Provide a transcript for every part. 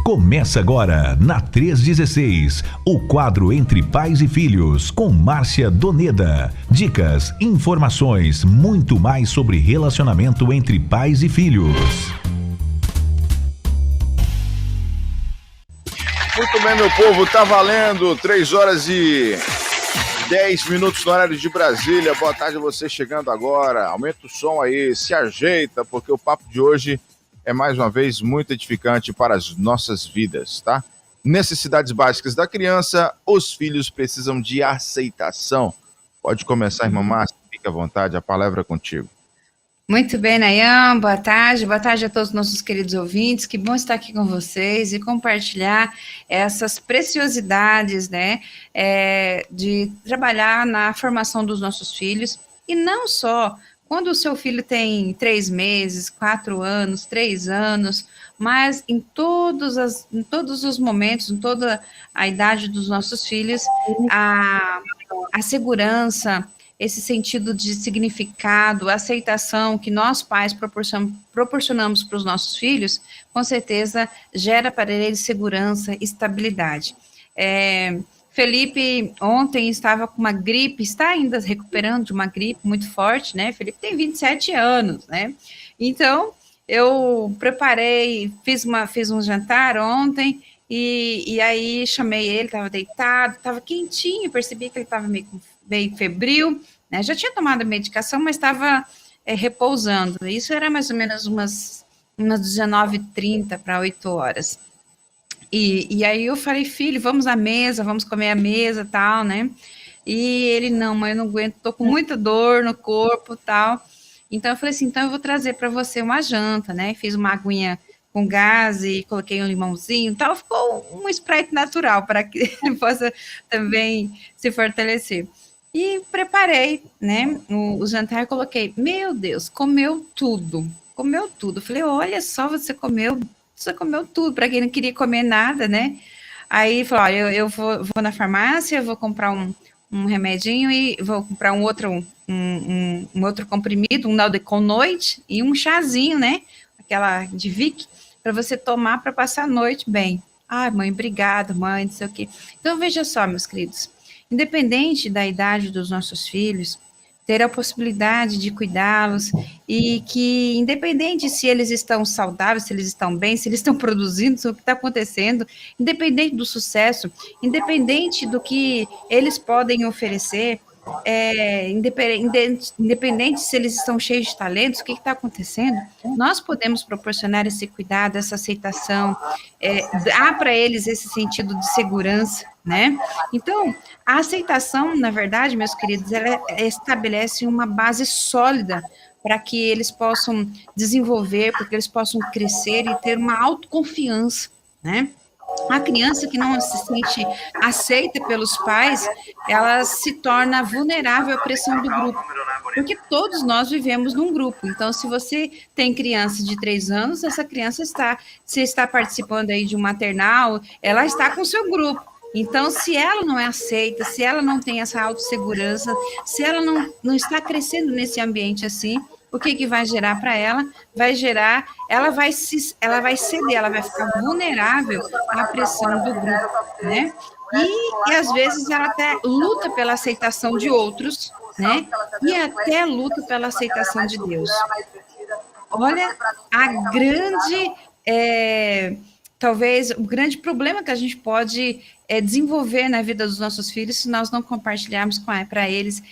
Começa agora, na 316, o quadro Entre Pais e Filhos, com Márcia Doneda. Dicas, informações, muito mais sobre relacionamento entre pais e filhos. Muito bem, meu povo, tá valendo 3h10 no horário de Brasília. Boa tarde a você chegando agora. Aumenta o som aí, se ajeita, porque o papo de hoje é mais uma vez muito edificante para as nossas vidas, tá? Necessidades básicas da criança, os filhos precisam de aceitação. Pode começar, irmã Márcia, fique à vontade, a palavra é contigo. Muito bem, Nayan, boa tarde a todos os nossos queridos ouvintes, que bom estar aqui com vocês e compartilhar essas preciosidades, né, de trabalhar na formação dos nossos filhos, e não só quando o seu filho tem 3 meses, 4 anos, 3 anos, mas em todos os momentos, em toda a idade dos nossos filhos, a segurança, esse sentido de significado, aceitação que nós pais proporcionamos para os nossos filhos, com certeza gera para eles segurança, estabilidade. Felipe ontem estava com uma gripe, está ainda recuperando de uma gripe muito forte, né? Felipe tem 27 anos, né? Então, eu preparei, fiz um jantar ontem, e aí chamei ele, estava deitado, estava quentinho, percebi que ele estava meio febril, né? Já tinha tomado a medicação, mas estava repousando. Isso era mais ou menos umas 19h30 para 8 horas. E aí eu falei, filho, vamos à mesa, vamos comer à mesa, tal, né? E ele, não, mãe, eu não aguento, tô com muita dor no corpo, tal. Então eu falei assim, então eu vou trazer para você uma janta, né? Fiz uma aguinha com gás e coloquei um limãozinho, tal. Ficou um Sprite natural para que ele possa também se fortalecer. E preparei, né, o jantar, coloquei, meu Deus, comeu tudo. Eu falei, olha só, você comeu tudo, para quem não queria comer nada, né? Aí falou, olha, eu vou na farmácia, vou comprar um remedinho e vou comprar um outro comprimido, um Naldeconoide e um chazinho, né? Aquela de Vick, para você tomar para passar a noite bem. Ai, mãe, obrigada, mãe, não sei o quê. Então, veja só, meus queridos, independente da idade dos nossos filhos, ter a possibilidade de cuidá-los e que, independente se eles estão saudáveis, se eles estão bem, se eles estão produzindo, se o que está acontecendo, independente do sucesso, independente do que eles podem oferecer, independente se eles estão cheios de talentos, o que está acontecendo, nós podemos proporcionar esse cuidado, essa aceitação, dar para eles esse sentido de segurança, né? Então, a aceitação, na verdade, meus queridos, ela estabelece uma base sólida para que eles possam desenvolver, para que eles possam crescer e ter uma autoconfiança, né? A criança que não se sente aceita pelos pais, ela se torna vulnerável à pressão do grupo, porque todos nós vivemos num grupo. Então, se você tem criança de 3 anos, essa criança está participando aí de um maternal, ela está com o seu grupo. Então, se ela não é aceita, se ela não tem essa autossegurança, se ela não está crescendo nesse ambiente assim, o que vai gerar para ela? Ela vai ceder, ela vai ficar vulnerável à pressão do grupo, né? E às vezes ela até luta pela aceitação de outros, né? E até luta pela aceitação de Deus. Olha a grande... talvez o grande problema que a gente pode desenvolver na vida dos nossos filhos se nós não compartilharmos para eles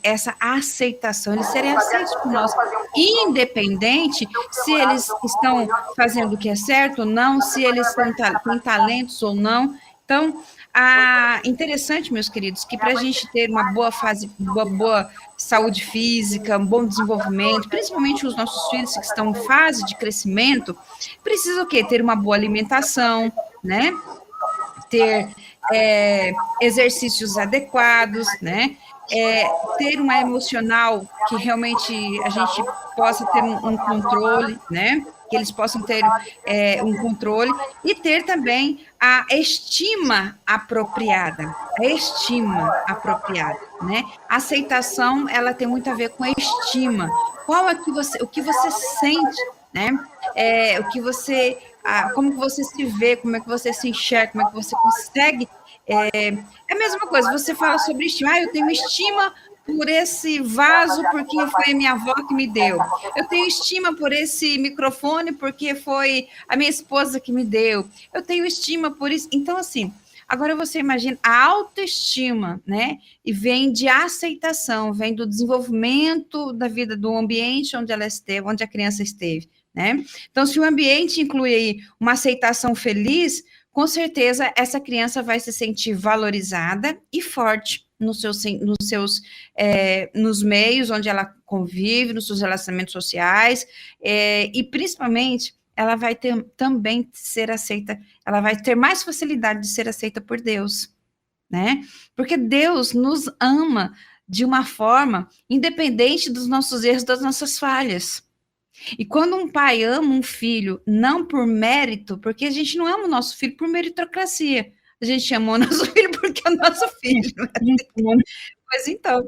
essa aceitação, eles serem aceitos por nós, independente se eles estão fazendo o que é certo ou não, se eles têm talentos ou não. Então, interessante, meus queridos, que para a gente ter uma boa saúde física, um bom desenvolvimento, principalmente os nossos filhos que estão em fase de crescimento, precisa o quê? Ter uma boa alimentação, né? Ter exercícios adequados, né? Ter uma emocional que realmente a gente possa ter um controle, né? Que eles possam ter um controle e ter também a estima apropriada, né? A aceitação, ela tem muito a ver com a estima. O que você sente, né? O que você como que você se vê, como é que você se enxerga, como é que você consegue. É a mesma coisa, você fala sobre estima. Eu tenho estima por esse vaso, porque foi a minha avó que me deu. Eu tenho estima por esse microfone, porque foi a minha esposa que me deu. Eu tenho estima por isso. Então, assim, agora você imagina a autoestima, né? E vem de aceitação, vem do desenvolvimento da vida, do ambiente onde ela esteve, onde a criança esteve, né? Então, se o ambiente inclui aí uma aceitação feliz, com certeza essa criança vai se sentir valorizada e forte nos meios onde ela convive, nos seus relacionamentos sociais, e principalmente ela vai ter também ser aceita, ela vai ter mais facilidade de ser aceita por Deus, né? Porque Deus nos ama de uma forma independente dos nossos erros, das nossas falhas. E quando um pai ama um filho, não por mérito, porque a gente não ama o nosso filho por meritocracia, a gente ama o nosso filho porque é o nosso filho. Mas então,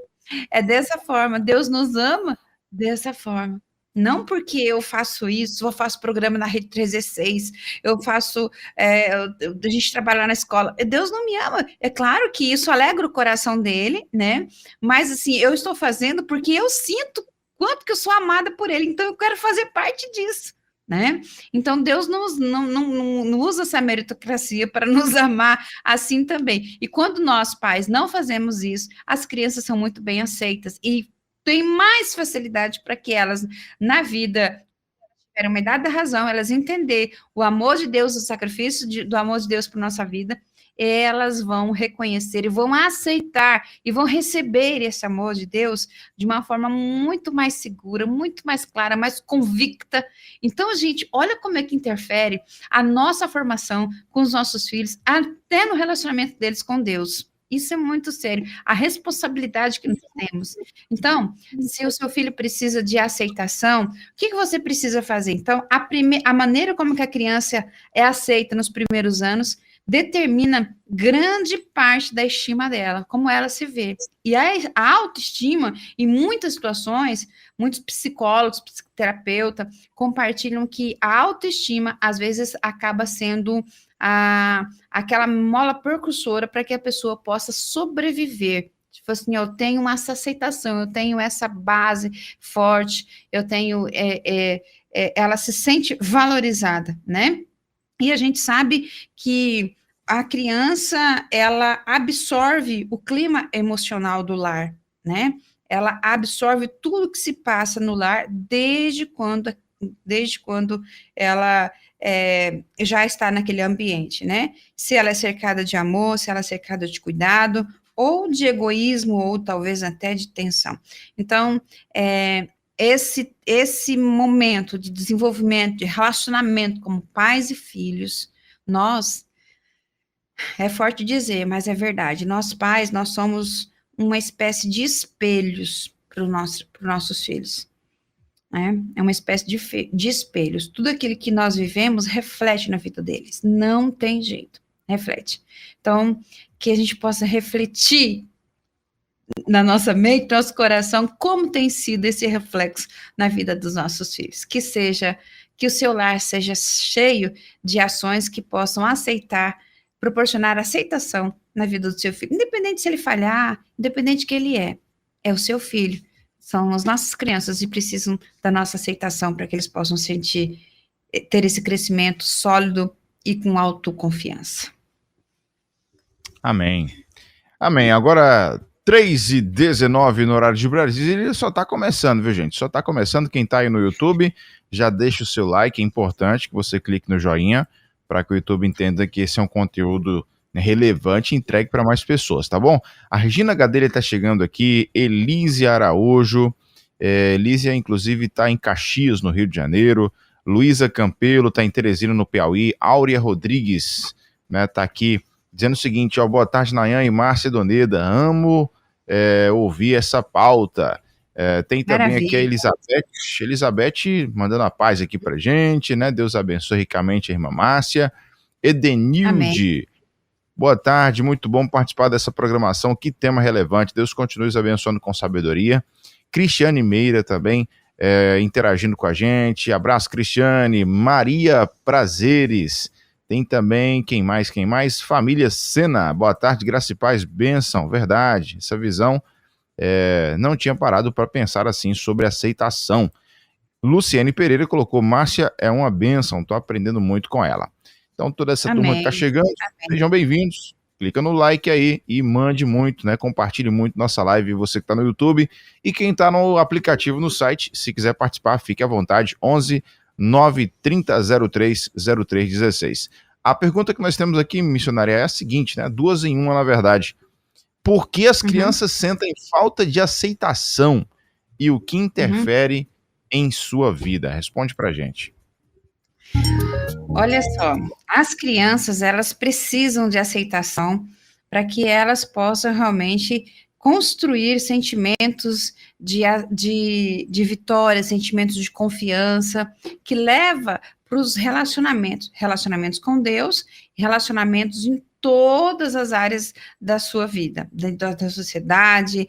é dessa forma, Deus nos ama dessa forma. Não porque eu faço isso, eu faço programa na Rede 316, eu faço, a gente trabalhar na escola. Deus não me ama. É claro que isso alegra o coração dele, né? Mas assim, eu estou fazendo porque eu sinto quanto que eu sou amada por ele, então eu quero fazer parte disso, né? Então Deus não usa essa meritocracia para nos amar assim também. E quando nós, pais, não fazemos isso, as crianças são muito bem aceitas e têm mais facilidade para que elas, na vida, tiverem uma idade da razão, elas entender o amor de Deus, o sacrifício do amor de Deus para nossa vida, elas vão reconhecer e vão aceitar e vão receber esse amor de Deus de uma forma muito mais segura, muito mais clara, mais convicta. Então, gente, olha como é que interfere a nossa formação com os nossos filhos, até no relacionamento deles com Deus. Isso é muito sério, a responsabilidade que nós temos. Então, se o seu filho precisa de aceitação, o que você precisa fazer? Então, a maneira como que a criança é aceita nos primeiros anos determina grande parte da estima dela, como ela se vê. E a autoestima, em muitas situações, muitos psicólogos, psicoterapeutas, compartilham que a autoestima, às vezes, acaba sendo aquela mola precursora para que a pessoa possa sobreviver. Tipo assim, eu tenho essa aceitação, eu tenho essa base forte, eu tenho... ela se sente valorizada, né? E a gente sabe que a criança, ela absorve o clima emocional do lar, né? Ela absorve tudo que se passa no lar desde quando ela já está naquele ambiente, né? Se ela é cercada de amor, se ela é cercada de cuidado, ou de egoísmo, ou talvez até de tensão. Então, esse momento de desenvolvimento, de relacionamento como pais e filhos, é forte dizer, mas é verdade, nós pais, nós somos uma espécie de espelhos para os nossos filhos, né? É uma espécie de espelhos, tudo aquilo que nós vivemos reflete na vida deles, não tem jeito, reflete. Então, que a gente possa refletir na nossa mente, no nosso coração, como tem sido esse reflexo na vida dos nossos filhos. Que o seu lar seja cheio de ações que possam proporcionar aceitação na vida do seu filho, independente se ele falhar, independente de que ele é o seu filho, são as nossas crianças e precisam da nossa aceitação para que eles possam ter esse crescimento sólido e com autoconfiança. Amém. Amém. Agora, 3h19 no horário de Brasília, só está começando, viu, gente? Só está começando. Quem está aí no YouTube, já deixa o seu like, é importante que você clique no joinha, para que o YouTube entenda que esse é um conteúdo relevante e entregue para mais pessoas, tá bom? A Regina Gadelha está chegando aqui, Elísia Araújo, Elísia, inclusive, está em Caxias, no Rio de Janeiro, Luísa Campelo está em Teresina, no Piauí, Áurea Rodrigues, né, está aqui, dizendo o seguinte, ó, boa tarde, Nayan e Márcia Doneda, amo ouvir essa pauta. Tem também Maravilha. Aqui a Elizabeth mandando a paz aqui pra gente, né? Deus abençoe ricamente a irmã Márcia. Edenilde, Amém. Boa tarde, muito bom participar dessa programação, que tema relevante, Deus continue os abençoando com sabedoria. Cristiane Meira também, interagindo com a gente. Abraço, Cristiane. Maria Prazeres. Tem também, quem mais? Família Sena. Boa tarde, graça e paz, bênção. Verdade, essa visão não tinha parado para pensar assim sobre aceitação. Luciene Pereira colocou, Márcia é uma bênção, estou aprendendo muito com ela. Então, toda essa turma que está chegando, sejam bem-vindos. Clica no like aí e mande muito, né? Compartilhe muito nossa live, você que está no YouTube. E quem está no aplicativo, no site, se quiser participar, fique à vontade. 11 930 03 0316. A pergunta que nós temos aqui, missionária, é a seguinte, né? 2 em 1, na verdade. Por que as crianças sentem falta de aceitação e o que interfere em sua vida? Responde pra gente. Olha só, as crianças, elas precisam de aceitação para que elas possam realmente construir sentimentos de vitória, sentimentos de confiança, que leva para os relacionamentos com Deus, relacionamentos em todas as áreas da sua vida, da sociedade,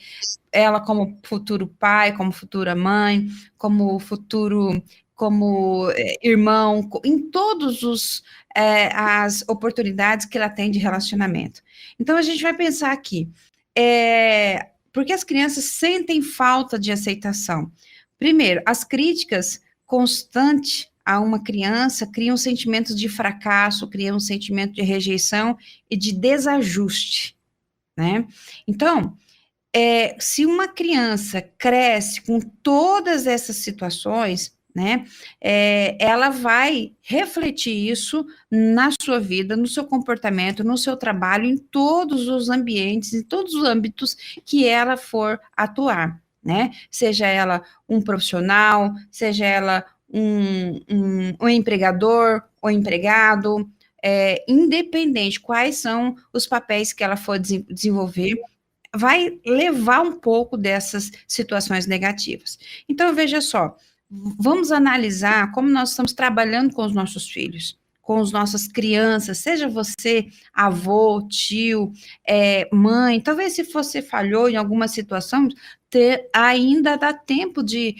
ela como futuro pai, como futura mãe, como futuro, como irmão, em todos as oportunidades que ela tem de relacionamento. Então, a gente vai pensar aqui, porque as crianças sentem falta de aceitação. Primeiro, as críticas constantes a uma criança criam sentimentos de fracasso, criam um sentimento de rejeição e de desajuste, né? Então, se uma criança cresce com todas essas situações, né, ela vai refletir isso na sua vida, no seu comportamento, no seu trabalho, em todos os ambientes, em todos os âmbitos que ela for atuar, né? Seja ela um profissional, seja ela um empregador ou empregado, independente quais são os papéis que ela for desenvolver, vai levar um pouco dessas situações negativas. Então, veja só, vamos analisar como nós estamos trabalhando com os nossos filhos, com as nossas crianças, seja você avô, tio, mãe, talvez se você falhou em alguma situação, ainda dá tempo de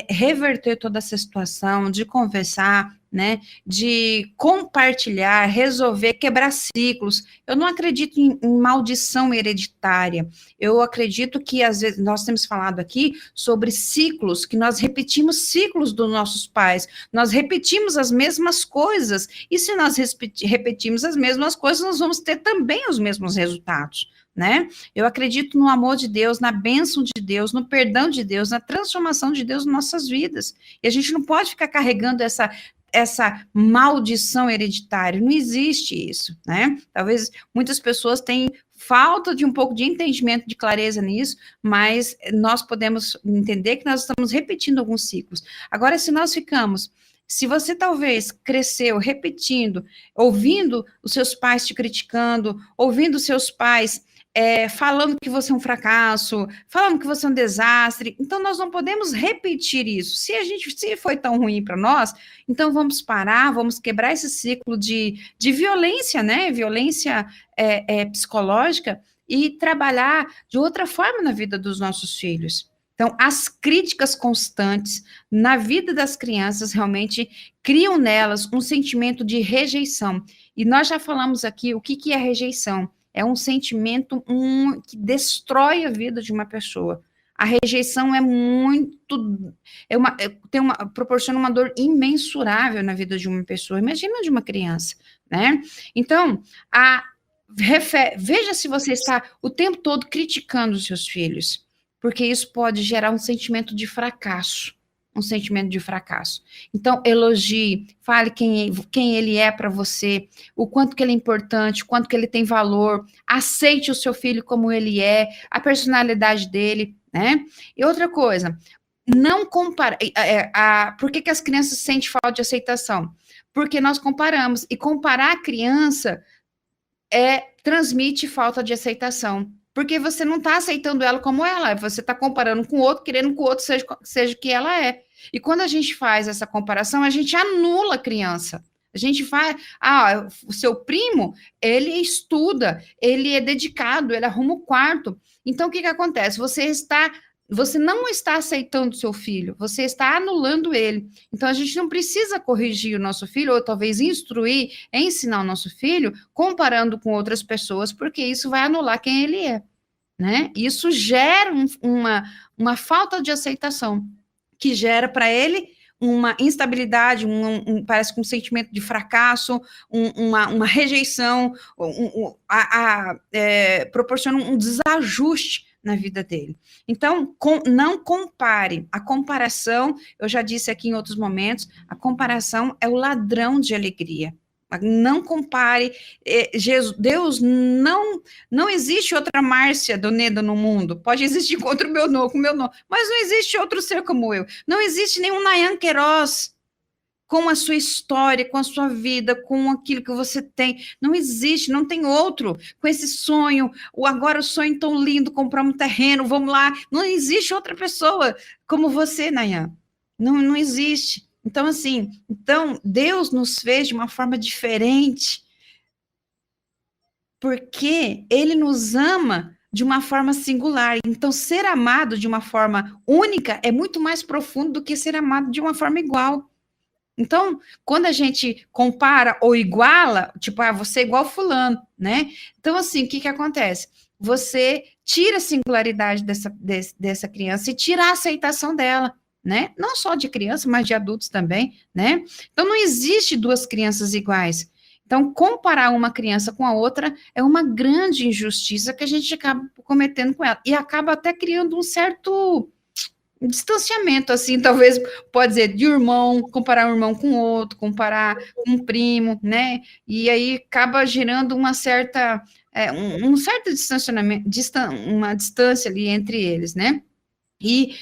reverter toda essa situação, de conversar, né, de compartilhar, resolver, quebrar ciclos. Eu não acredito em maldição hereditária. Eu acredito que, às vezes, nós temos falado aqui sobre ciclos, que nós repetimos ciclos dos nossos pais, nós repetimos as mesmas coisas, e se nós repetimos as mesmas coisas, nós vamos ter também os mesmos resultados, né? Eu acredito no amor de Deus, na bênção de Deus, no perdão de Deus, na transformação de Deus em nossas vidas. E a gente não pode ficar carregando essa maldição hereditária, não existe isso, né? Talvez muitas pessoas tenham falta de um pouco de entendimento, de clareza nisso, mas nós podemos entender que nós estamos repetindo alguns ciclos. Agora, se você talvez cresceu repetindo, ouvindo os seus pais te criticando, ouvindo os seus pais falando que você é um fracasso, falando que você é um desastre, então nós não podemos repetir isso. Se foi tão ruim para nós, então vamos parar, vamos quebrar esse ciclo de violência, né? Violência psicológica, e trabalhar de outra forma na vida dos nossos filhos. Então, as críticas constantes na vida das crianças realmente criam nelas um sentimento de rejeição. E nós já falamos aqui o que é rejeição. É um sentimento que destrói a vida de uma pessoa. A rejeição proporciona uma dor imensurável na vida de uma pessoa. Imagina de uma criança, né? Então, veja se você está o tempo todo criticando os seus filhos, porque isso pode gerar um sentimento de fracasso. Então, elogie, fale quem ele é para você, o quanto que ele é importante, o quanto que ele tem valor, aceite o seu filho como ele é, a personalidade dele, né? E outra coisa, não compara. Por que as crianças sentem falta de aceitação? Porque nós comparamos, e comparar a criança transmite falta de aceitação. Porque você não está aceitando ela como ela é, você está comparando com o outro, querendo que o outro seja o que ela é. E quando a gente faz essa comparação, a gente anula a criança. A gente faz, o seu primo, ele estuda, ele é dedicado, ele arruma o quarto. Então, o que acontece? Você está você não está aceitando o seu filho, você está anulando ele. Então, a gente não precisa corrigir o nosso filho, ou talvez instruir, ensinar o nosso filho, comparando com outras pessoas, porque isso vai anular quem ele é, né? Isso gera uma falta de aceitação, que gera para ele uma instabilidade, parece que um sentimento de fracasso, uma rejeição, proporciona um desajuste na vida dele. Então, não compare. A comparação, eu já disse aqui em outros momentos, a comparação é o ladrão de alegria. Não compare. Deus não existe outra Márcia Doneda no mundo. Pode existir contra o meu nome, mas não existe outro ser como eu. Não existe nenhum Nayan Queiroz com a sua história, com a sua vida, com aquilo que você tem. Não existe, não tem outro com esse sonho. Agora o sonho tão lindo, comprar um terreno, vamos lá. Não existe outra pessoa como você, Nayan. Não existe. Então, assim, Deus nos fez de uma forma diferente, porque Ele nos ama de uma forma singular. Então, ser amado de uma forma única é muito mais profundo do que ser amado de uma forma igual. Então, quando a gente compara ou iguala, tipo, você é igual fulano, né? Então, assim, o que acontece? Você tira a singularidade dessa criança e tira a aceitação dela, né? Não só de criança, mas de adultos também, né? Então, não existe duas crianças iguais. Então, comparar uma criança com a outra é uma grande injustiça que a gente acaba cometendo com ela. E acaba até criando um certo distanciamento, assim, talvez, pode dizer, de irmão, comparar um irmão com outro, comparar com um primo, né? E aí acaba gerando uma certa, um certo distanciamento, uma distância ali entre eles, né? E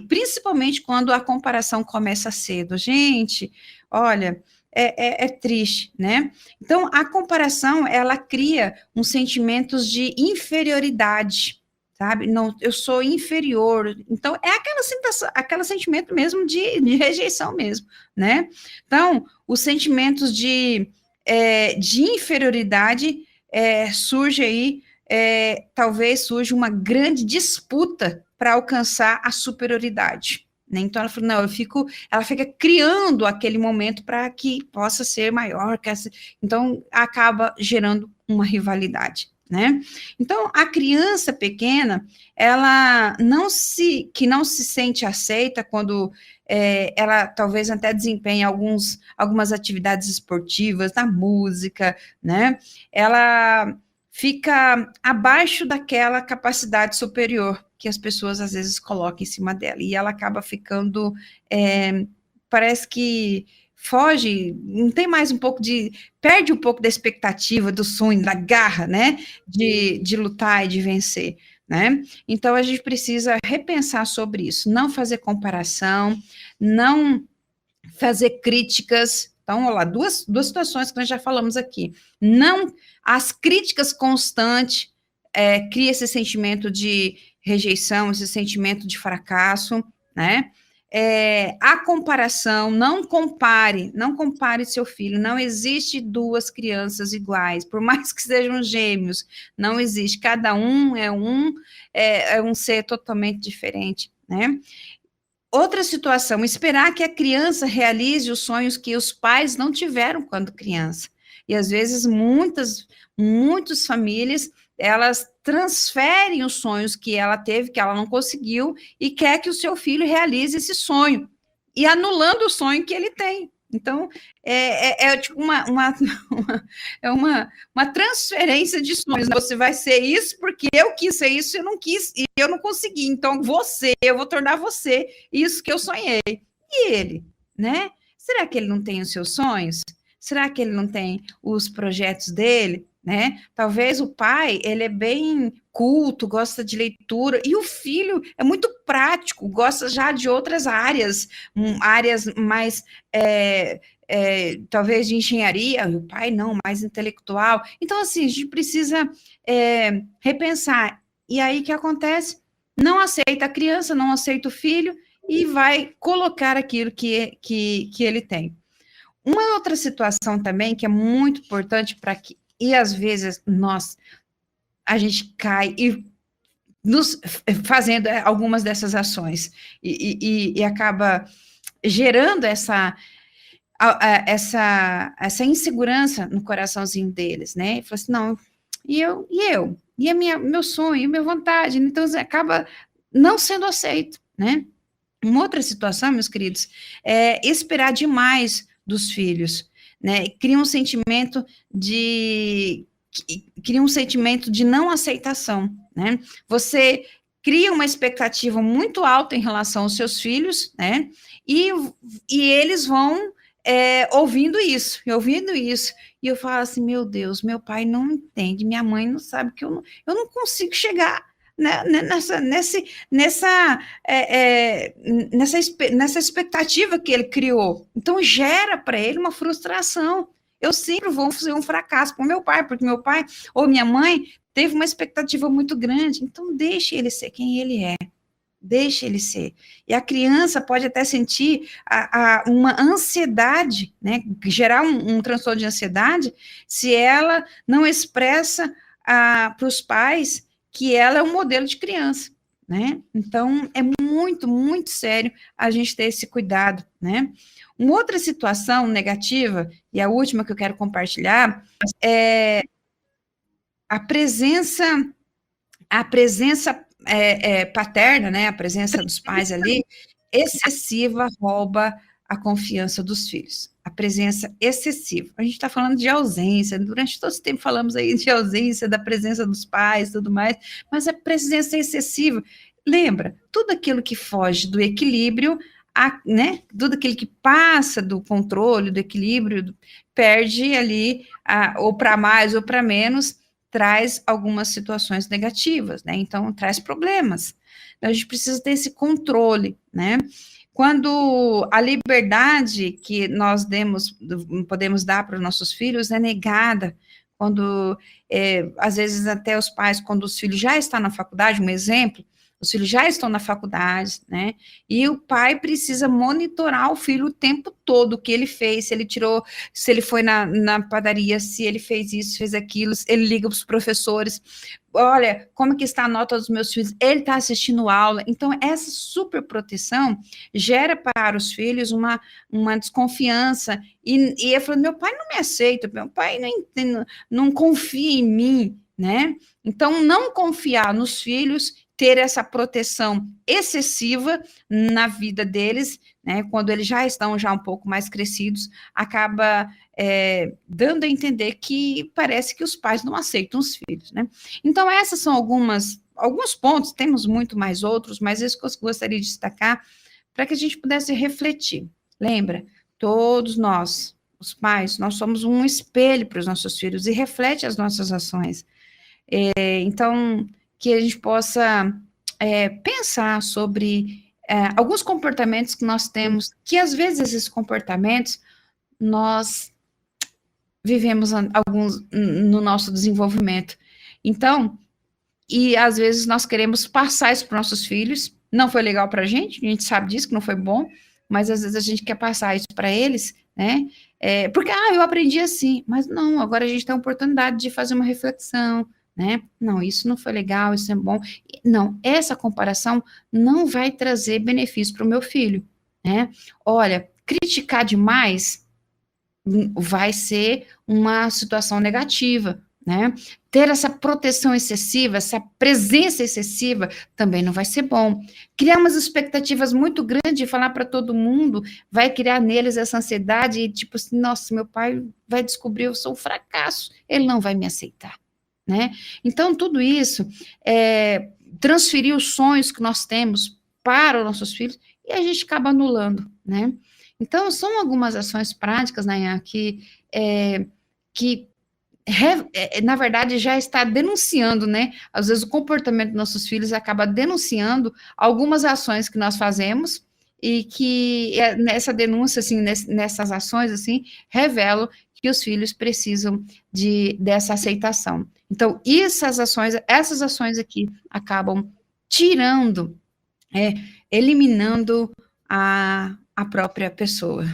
principalmente quando a comparação começa cedo. Gente, olha, é triste, né? Então, a comparação, ela cria uns sentimentos de inferioridade, sabe? Não, eu sou inferior. Então, é aquele sentimento mesmo de rejeição mesmo, né? Então, os sentimentos de inferioridade surge aí, talvez surja uma grande disputa para alcançar a superioridade, né? Então ela falou, não, ela fica criando aquele momento para que possa ser maior, então acaba gerando uma rivalidade, né? Então a criança pequena, ela não se sente aceita quando ela talvez até desempenhe algumas atividades esportivas, na música, né? Ela fica abaixo daquela capacidade superior que as pessoas às vezes colocam em cima dela, e ela acaba ficando, parece que foge, não tem mais perde um pouco da expectativa, do sonho, da garra, né, de lutar e de vencer, né? Então a gente precisa repensar sobre isso, não fazer comparação, não fazer críticas. Então, olha lá, duas situações que nós já falamos aqui. Não, as críticas constantes cria esse sentimento de rejeição, esse sentimento de fracasso, né? A comparação, não compare seu filho, não existe duas crianças iguais, por mais que sejam gêmeos, não existe, cada um é um ser totalmente diferente, né? Outra situação, esperar que a criança realize os sonhos que os pais não tiveram quando criança. E às vezes muitas famílias, elas transferem os sonhos que ela teve, que ela não conseguiu, e quer que o seu filho realize esse sonho, e anulando o sonho que ele tem. Então, tipo uma transferência de sonhos. Você vai ser isso porque eu quis ser isso e eu não quis, e eu não consegui. Então, eu vou tornar você isso que eu sonhei. E ele, né? Será que ele não tem os seus sonhos? Será que ele não tem os projetos dele? Né? Talvez o pai, ele é bem culto, gosta de leitura, e o filho é muito prático, gosta já de outras áreas mais, talvez de engenharia, e o pai não, mais intelectual. Então, assim, a gente precisa repensar. E aí, o que acontece? Não aceita a criança, não aceita o filho, e vai colocar aquilo que ele tem. Uma outra situação também, que é muito importante para que, e às vezes a gente cai e fazendo algumas dessas ações, e acaba gerando essa insegurança no coraçãozinho deles, né? E fala assim, não, e eu? E meu sonho, e minha vontade? Então, acaba não sendo aceito, né? Uma outra situação, meus queridos, é esperar demais dos filhos, né? Cria um sentimento de não aceitação, né? Você cria uma expectativa muito alta em relação aos seus filhos, né? E eles vão ouvindo isso, e eu falo assim, meu Deus, meu pai não entende, minha mãe não sabe que eu não consigo chegar, né, nessa expectativa que ele criou. Então, gera para ele uma frustração. Eu sempre vou fazer um fracasso com meu pai, porque meu pai ou minha mãe teve uma expectativa muito grande. Então, deixe ele ser quem ele é. Deixe ele ser. E a criança pode até sentir uma ansiedade, né? Gerar um transtorno de ansiedade, se ela não expressa para os pais que ela é um modelo de criança, né? Então, é muito, muito sério a gente ter esse cuidado, né? Uma outra situação negativa, e a última que eu quero compartilhar, é a presença paterna, né? A presença dos pais ali, excessiva, rouba a confiança dos filhos. A presença excessiva. A gente está falando de ausência, durante todo esse tempo falamos aí de ausência, da presença dos pais, tudo mais, mas a presença excessiva, lembra, tudo aquilo que foge do equilíbrio, né, tudo aquilo que passa do controle, do equilíbrio, perde ali, ou para mais ou para menos, traz algumas situações negativas, né, então traz problemas. Então, a gente precisa ter esse controle, né. Quando a liberdade que nós podemos dar para os nossos filhos é negada, quando, às vezes, até os pais, quando os filhos já estão na faculdade, um exemplo, os filhos já estão na faculdade, né, e o pai precisa monitorar o filho o tempo todo, o que ele fez, se ele foi na padaria, se ele fez isso, fez aquilo, ele liga para os professores, olha, como que está a nota dos meus filhos, ele está assistindo aula. Então, essa super proteção gera para os filhos uma desconfiança, e ele falou, meu pai não me aceita, meu pai não confia em mim, né, então, não confiar nos filhos, ter essa proteção excessiva na vida deles, né, quando eles já estão um pouco mais crescidos, acaba dando a entender que parece que os pais não aceitam os filhos, né. Então, essas são alguns pontos, temos muito mais outros, mas isso que eu gostaria de destacar, para que a gente pudesse refletir. Lembra, todos nós, os pais, nós somos um espelho para os nossos filhos e reflete as nossas ações. Então, que a gente possa pensar sobre alguns comportamentos que nós temos, que às vezes esses comportamentos nós vivemos alguns no nosso desenvolvimento. Então, e às vezes nós queremos passar isso para os nossos filhos, não foi legal para a gente sabe disso, que não foi bom, mas às vezes a gente quer passar isso para eles, né? Porque, eu aprendi assim, mas não, agora a gente tem a oportunidade de fazer uma reflexão, né? Não, isso não foi legal, isso é bom. Não, essa comparação não vai trazer benefício para o meu filho, né? Olha, criticar demais vai ser uma situação negativa, né? Ter essa proteção excessiva, essa presença excessiva, também não vai ser bom. Criar umas expectativas muito grandes e falar para todo mundo, vai criar neles essa ansiedade, e tipo assim, nossa, meu pai vai descobrir eu sou um fracasso, ele não vai me aceitar, né? Então, tudo isso transferir os sonhos que nós temos para os nossos filhos, e a gente acaba anulando, né? Então, são algumas ações práticas, Nayan, que na verdade, já está denunciando, né? Às vezes o comportamento dos nossos filhos acaba denunciando algumas ações que nós fazemos, e que nessa denúncia, assim, nessas ações, assim, revelam que os filhos precisam dessa aceitação. Então, essas ações aqui acabam tirando, eliminando a própria pessoa.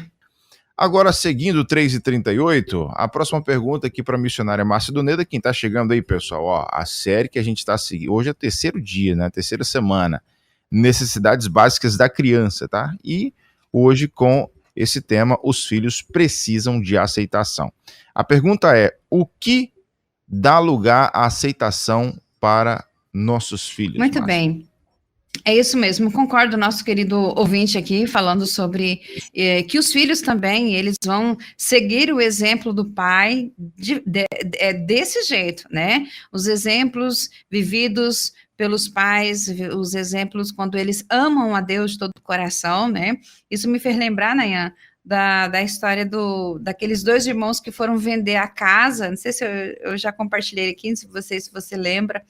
Agora, seguindo 3h38, a próxima pergunta aqui para a missionária Márcia Doneda, quem está chegando aí, pessoal, ó, a série que a gente está seguindo, hoje é o terceiro dia, né, terceira semana, necessidades básicas da criança, tá? E hoje com esse tema, os filhos precisam de aceitação. A pergunta é, o que dá lugar à aceitação para nossos filhos? Muito Márcia? bem. É isso mesmo, concordo, nosso querido ouvinte aqui, falando sobre que os filhos também, eles vão seguir o exemplo do pai desse jeito, né? Os exemplos vividos pelos pais, os exemplos quando eles amam a Deus de todo o coração, né? Isso me fez lembrar, Nayan, da história daqueles dois irmãos que foram vender a casa, não sei se eu já compartilhei aqui, se você lembra,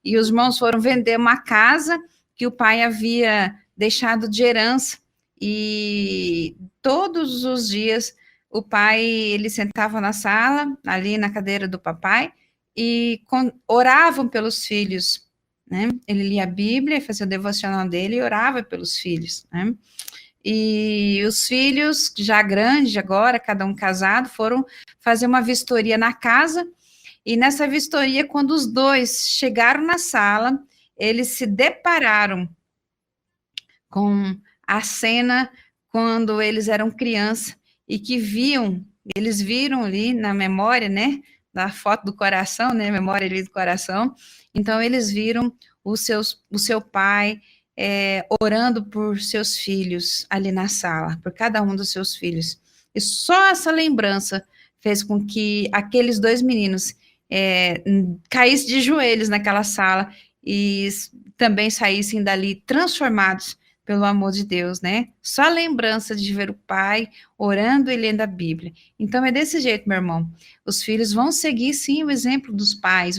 e os irmãos foram vender uma casa que o pai havia deixado de herança, e todos os dias o pai, ele sentava na sala, ali na cadeira do papai, e oravam pelos filhos, né? Ele lia a Bíblia, fazia o devocional dele e orava pelos filhos, né? E os filhos, já grandes agora, cada um casado, foram fazer uma vistoria na casa, e nessa vistoria, quando os dois chegaram na sala, eles se depararam com a cena quando eles eram criança e que eles viram ali na memória, né, da foto do coração, né, memória ali do coração, então eles viram o seu pai orando por seus filhos ali na sala, por cada um dos seus filhos, e só essa lembrança fez com que aqueles dois meninos caíssem de joelhos naquela sala e também saíssem dali transformados pelo amor de Deus, né? Só a lembrança de ver o pai orando e lendo a Bíblia. Então é desse jeito, meu irmão. Os filhos vão seguir, sim, o exemplo dos pais,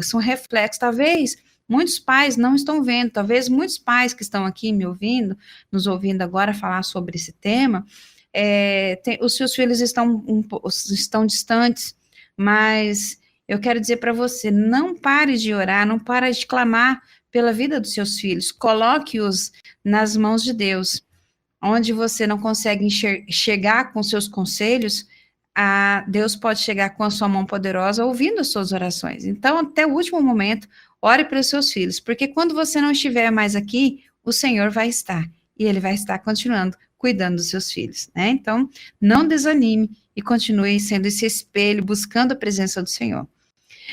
são reflexos. Talvez muitos pais não estão vendo, talvez muitos pais que estão aqui me ouvindo, nos ouvindo agora falar sobre esse tema, os seus filhos estão distantes, mas eu quero dizer para você, não pare de orar, não pare de clamar pela vida dos seus filhos, coloque-os nas mãos de Deus, onde você não consegue chegar com seus conselhos, Deus pode chegar com a sua mão poderosa, ouvindo as suas orações. Então, até o último momento, ore pelos seus filhos, porque quando você não estiver mais aqui, o Senhor vai estar, e Ele vai estar continuando cuidando dos seus filhos, né? Então, não desanime e continue sendo esse espelho, buscando a presença do Senhor.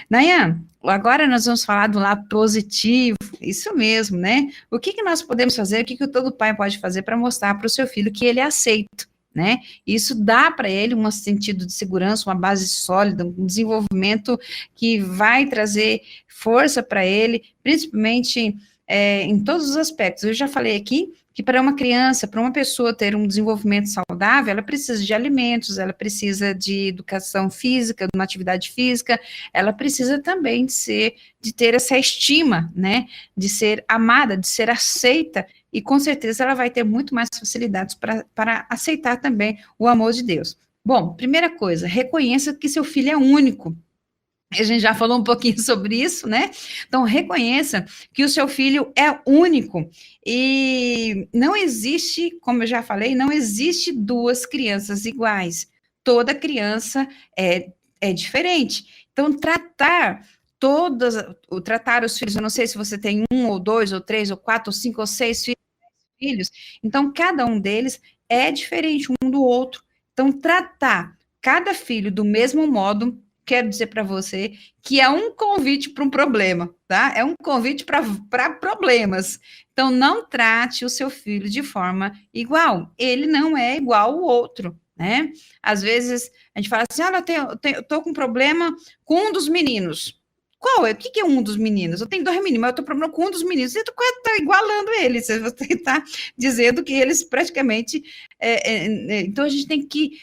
Nayan, agora nós vamos falar do lado positivo, isso mesmo, né? O que nós podemos fazer, o que todo pai pode fazer para mostrar para o seu filho que ele é aceito, né? Isso dá para ele um sentido de segurança, uma base sólida, um desenvolvimento que vai trazer força para ele, principalmente em todos os aspectos. Eu já falei aqui que para uma criança, para uma pessoa ter um desenvolvimento saudável, ela precisa de alimentos, ela precisa de educação física, de uma atividade física, ela precisa também de ter essa estima, né, de ser amada, de ser aceita, e com certeza ela vai ter muito mais facilidades para aceitar também o amor de Deus. Bom, primeira coisa, reconheça que seu filho é único. A gente já falou um pouquinho sobre isso, né? Então, reconheça que o seu filho é único e não existe, como eu já falei, não existe duas crianças iguais. Toda criança é diferente. Então, tratar os filhos, eu não sei se você tem 1 ou 2 ou 3 ou 4 ou 5 ou 6 filhos, então cada um deles é diferente um do outro. Então, tratar cada filho do mesmo modo, quero dizer para você que é um convite para um problema, tá? É um convite para problemas. Então, não trate o seu filho de forma igual. Ele não é igual ao outro, né? Às vezes, a gente fala assim, eu tô com problema com um dos meninos. Qual é? O que é um dos meninos? Eu tenho 2 meninos, mas eu tô com problema com um dos meninos. Você está igualando eles, você está dizendo que eles praticamente... então, a gente tem que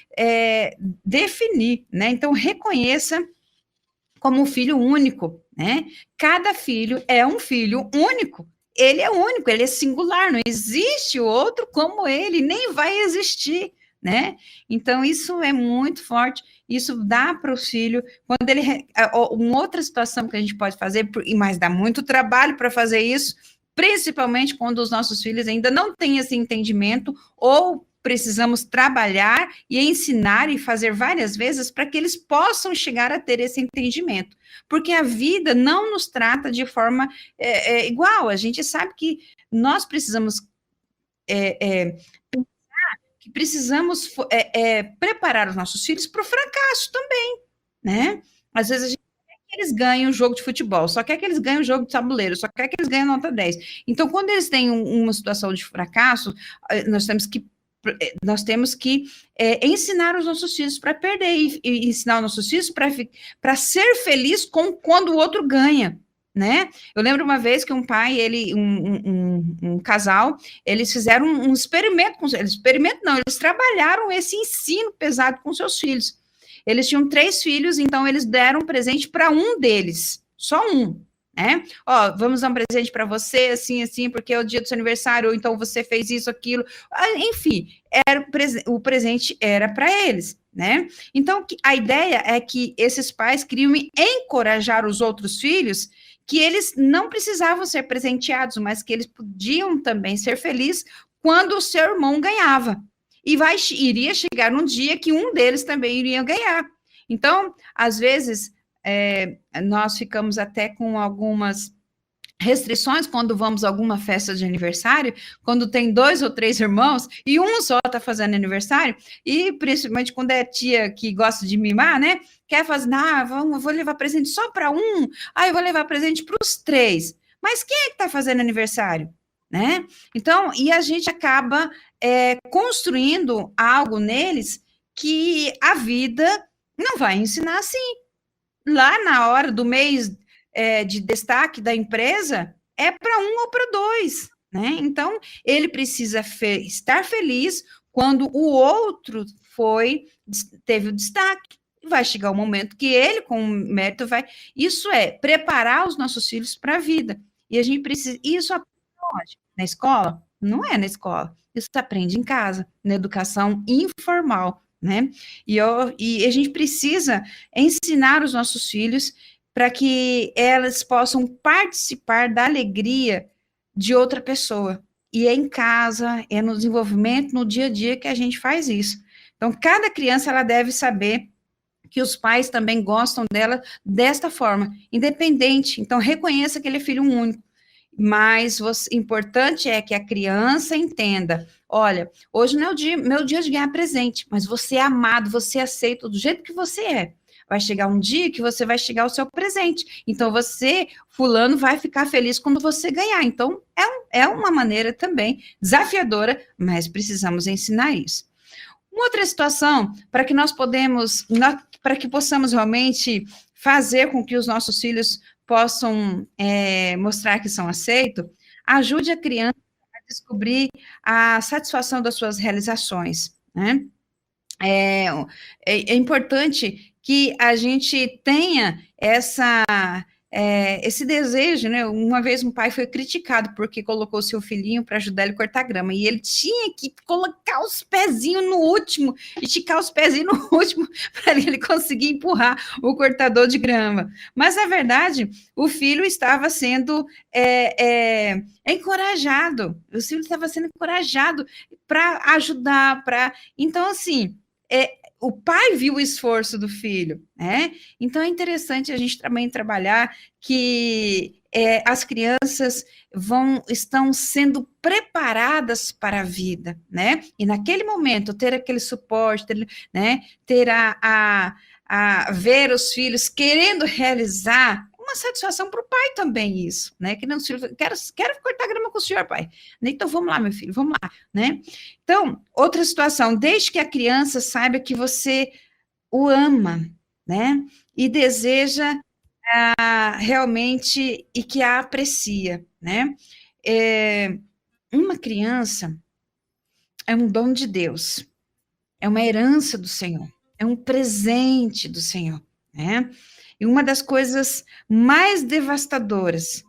definir, né? Então, reconheça como um filho único, né? Cada filho é um filho único. Ele é único, ele é singular, não existe outro como ele, nem vai existir, né? Então, isso é muito forte, isso dá para o filho, quando ele... Uma outra situação que a gente pode fazer, mas dá muito trabalho para fazer isso, principalmente quando os nossos filhos ainda não têm esse entendimento, ou precisamos trabalhar e ensinar e fazer várias vezes para que eles possam chegar a ter esse entendimento. Porque a vida não nos trata de forma igual. A gente sabe que nós precisamos pensar que precisamos preparar os nossos filhos para o fracasso também, né? Às vezes a gente quer que eles ganhem um jogo de futebol, só quer que eles ganhem um jogo de tabuleiro, só quer que eles ganhem nota 10. Então, quando eles têm uma situação de fracasso, nós temos que ensinar os nossos filhos para perder e ensinar os nossos filhos para ser feliz quando o outro ganha, né? Eu lembro uma vez que um pai, um casal, eles fizeram um experimento com eles. Experimento não, eles trabalharam esse ensino pesado com seus filhos. Eles tinham 3 filhos, então eles deram um presente para um deles, só um, né? Ó, vamos dar um presente para você, assim, assim, porque é o dia do seu aniversário, ou então você fez isso, aquilo. Enfim, o presente era para eles, né? Então, a ideia é que esses pais queriam encorajar os outros filhos que eles não precisavam ser presenteados, mas que eles podiam também ser felizes quando o seu irmão ganhava. E iria chegar um dia que um deles também iria ganhar. Então, às vezes, nós ficamos até com algumas restrições quando vamos a alguma festa de aniversário, quando tem 2 ou 3 irmãos e um só está fazendo aniversário, e principalmente quando é tia que gosta de mimar, né? Quer fazer, vou levar presente só para um, eu vou levar presente para os 3. Mas quem é que está fazendo aniversário? Né? Então, e a gente acaba construindo algo neles que a vida não vai ensinar assim. Lá na hora do mês de destaque da empresa, é para 1 ou para 2, né? Então, ele precisa estar feliz quando o outro teve o destaque. Vai chegar o momento que ele, com o mérito, vai... Isso é preparar os nossos filhos para a vida. E a gente precisa... Isso aprende na escola? Não é na escola. Isso se aprende em casa, na educação informal, né? E a gente precisa ensinar os nossos filhos para que elas possam participar da alegria de outra pessoa. E é em casa, é no desenvolvimento, no dia a dia que a gente faz isso. Então, cada criança, ela deve saber que os pais também gostam dela desta forma, independente. Então, reconheça que ele é filho único. Mas o importante é que a criança entenda, olha, hoje não é meu dia de ganhar presente, mas você é amado, você é aceito do jeito que você é. Vai chegar um dia que você vai chegar ao seu presente. Então, fulano, vai ficar feliz quando você ganhar. Então, é uma maneira também desafiadora, mas precisamos ensinar isso. Uma outra situação, para que possamos realmente fazer com que os nossos filhos possam mostrar que são aceitos, ajude a criança a descobrir a satisfação das suas realizações, né? É importante que a gente tenha esse desejo, né? Uma vez um pai foi criticado porque colocou seu filhinho para ajudar ele a cortar grama, e ele tinha que colocar os pezinhos no último, esticar os pezinhos no último, para ele conseguir empurrar o cortador de grama. Mas, na verdade, o filho estava sendo encorajado, o filho estava sendo encorajado para ajudar, Então, assim, o pai viu o esforço do filho, né? Então, é interessante a gente também trabalhar que as crianças estão sendo preparadas para a vida, né? E naquele momento, ter aquele suporte, né? Ter ver os filhos querendo realizar uma satisfação para o pai também isso, né? Que não, quero cortar grama com o senhor, pai. Então, vamos lá, meu filho, vamos lá, né? Então, outra situação, desde que a criança saiba que você o ama, né? E deseja realmente e que a aprecia, né? Uma criança é um dom de Deus, é uma herança do Senhor, é um presente do Senhor, né? E uma das coisas mais devastadoras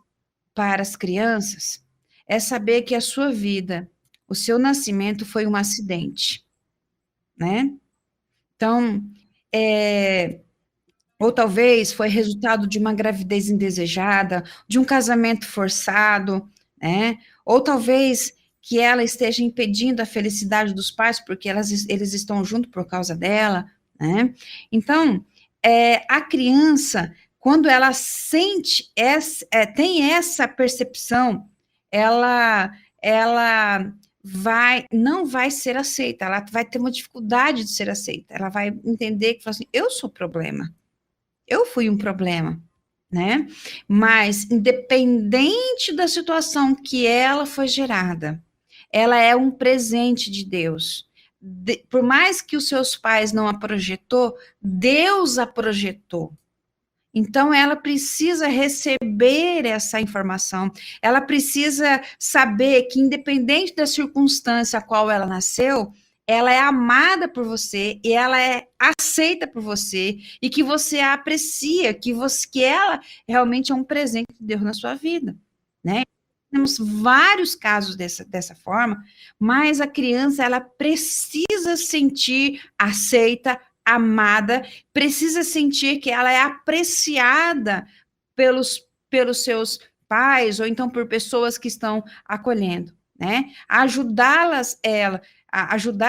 para as crianças é saber que a sua vida, o seu nascimento foi um acidente, né? Então, ou talvez foi resultado de uma gravidez indesejada, de um casamento forçado, né? Ou talvez que ela esteja impedindo a felicidade dos pais, porque eles estão juntos por causa dela, né? Então, a criança, quando ela sente, tem essa percepção, ela não vai ser aceita, ela vai ter uma dificuldade de ser aceita, ela vai entender que, assim, eu sou o problema, eu fui um problema, né? Mas, independente da situação que ela foi gerada, ela é um presente de Deus. Por mais que os seus pais não a projetou, Deus a projetou. Então, ela precisa receber essa informação, ela precisa saber que, independente da circunstância a qual ela nasceu, ela é amada por você e ela é aceita por você e que você a aprecia, que ela realmente é um presente de Deus na sua vida, né? Temos vários casos dessa forma, mas a criança, ela precisa sentir aceita, amada, precisa sentir que ela é apreciada pelos seus pais, ou então por pessoas que estão acolhendo, né? Ajudar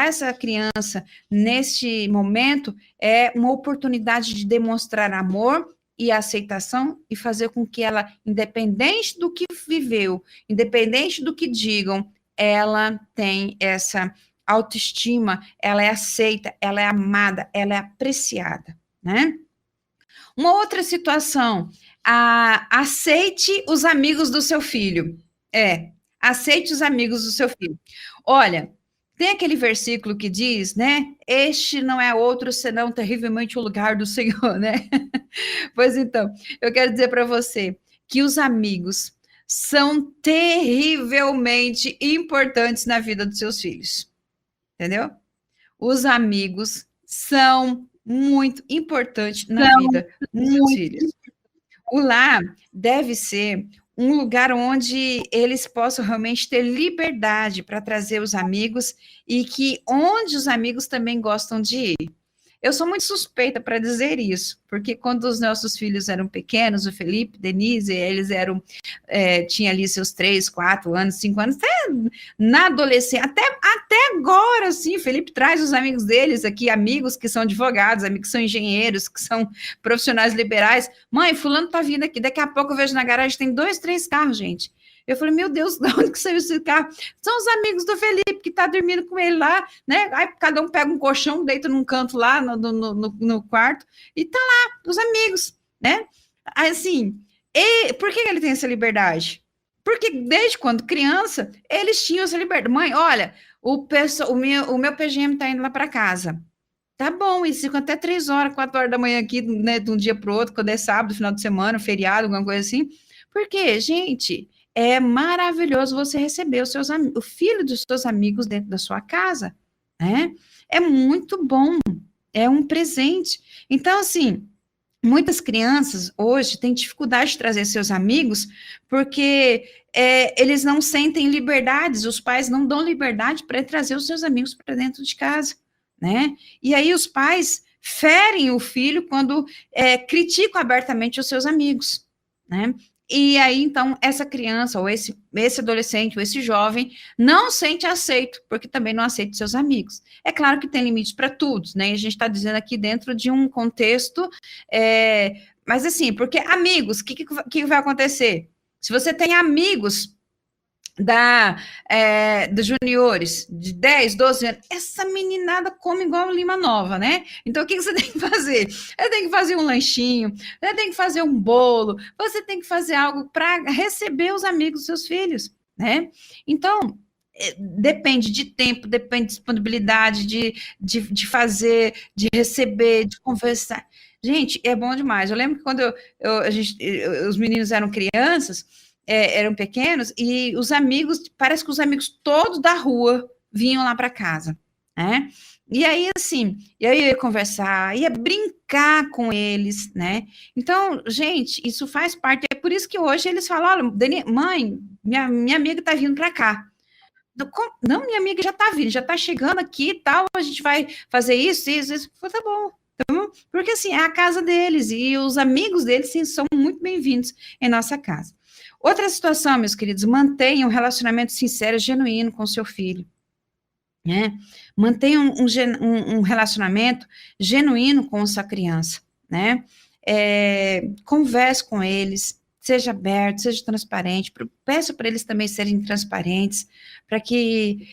essa criança neste momento é uma oportunidade de demonstrar amor e aceitação e fazer com que ela, independente do que viveu, independente do que digam, ela tem essa autoestima, ela é aceita, ela é amada, ela é apreciada, né? Uma outra situação, aceite os amigos do seu filho. Aceite os amigos do seu filho. Olha, tem aquele versículo que diz, né? Este não é outro senão terrivelmente o lugar do Senhor, né? Pois então, eu quero dizer para você que os amigos são terrivelmente importantes na vida dos seus filhos. Entendeu? Os amigos são muito importantes na vida dos seus filhos. O lar deve ser um lugar onde eles possam realmente ter liberdade para trazer os amigos e que onde os amigos também gostam de ir. Eu sou muito suspeita para dizer isso, porque quando os nossos filhos eram pequenos, o Felipe, Denise, eles tinham ali seus 3, 4 anos, 5 anos, até na adolescência, até agora, assim, o Felipe traz os amigos deles aqui, amigos que são advogados, amigos que são engenheiros, que são profissionais liberais. Mãe, fulano tá vindo aqui, daqui a pouco eu vejo na garagem, tem 2, 3 carros, gente. Eu falei, meu Deus, de onde que saiu esse carro? São os amigos do Felipe, que tá dormindo com ele lá, né? Aí cada um pega um colchão, deita num canto lá no quarto, e tá lá, os amigos, né? Assim, por que ele tem essa liberdade? Porque desde quando criança, eles tinham essa liberdade. Mãe, olha, o meu PGM tá indo lá para casa. Tá bom, e ficam até 3 horas, 4 horas da manhã aqui, né, de um dia para o outro, quando é sábado, final de semana, feriado, alguma coisa assim. Porque, gente, é maravilhoso você receber o filho dos seus amigos dentro da sua casa, né? É muito bom, é um presente. Então, assim, muitas crianças hoje têm dificuldade de trazer seus amigos porque eles não sentem liberdades, os pais não dão liberdade para trazer os seus amigos para dentro de casa, né? E aí os pais ferem o filho quando criticam abertamente os seus amigos, né? E aí, então, essa criança, ou esse adolescente, ou esse jovem, não sente aceito, porque também não aceita seus amigos. É claro que tem limites para tudo, né? A gente está dizendo aqui dentro de um contexto, mas assim, porque amigos, o que vai acontecer? Se você tem amigos dos juniores, de 10, 12 anos, essa meninada come igual lima nova, né? Então, o que você tem que fazer? Você tem que fazer um lanchinho, você tem que fazer um bolo, você tem que fazer algo para receber os amigos dos seus filhos, né? Então, depende de tempo, depende de disponibilidade, de fazer, de receber, de conversar. Gente, é bom demais. Eu lembro que quando os meninos eram crianças, eram pequenos, e os amigos, parece que os amigos todos da rua vinham lá para casa, né? E aí, assim, eu ia conversar, ia brincar com eles, né? Então, gente, isso faz parte, é por isso que hoje eles falam, olha, mãe, minha amiga tá vindo para cá. Não, minha amiga já tá vindo, já tá chegando aqui e tal, a gente vai fazer isso. Tá bom. Porque, assim, é a casa deles, e os amigos deles, sim, são muito bem-vindos em nossa casa. Outra situação, meus queridos, mantenha um relacionamento sincero e genuíno com o seu filho, né? Mantenha um relacionamento genuíno com sua criança, né? Converse com eles, seja aberto, seja transparente, peça para eles também serem transparentes, para que,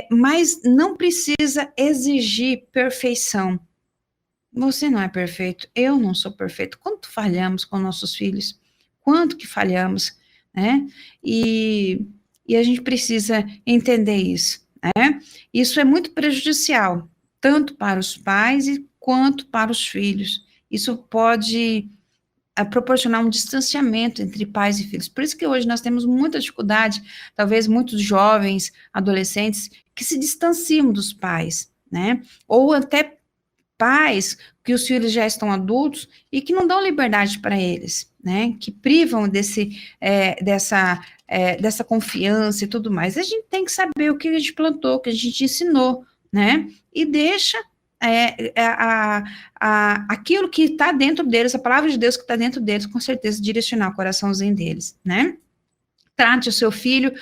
mas não precisa exigir perfeição. Você não é perfeito, eu não sou perfeito. Quanto falhamos com nossos filhos? Quanto que falhamos, né? E a gente precisa entender isso, né? Isso é muito prejudicial, tanto para os pais quanto para os filhos. Isso pode proporcionar um distanciamento entre pais e filhos. Por isso que hoje nós temos muita dificuldade, talvez muitos jovens, adolescentes, que se distanciam dos pais, né? Ou até pais que os filhos já estão adultos e que não dão liberdade para eles, né? Que privam dessa confiança e tudo mais. A gente tem que saber o que a gente plantou, o que a gente ensinou, né? E deixa aquilo que está dentro deles, a palavra de Deus que está dentro deles, com certeza direcionar o coraçãozinho deles, né? Trate o seu filho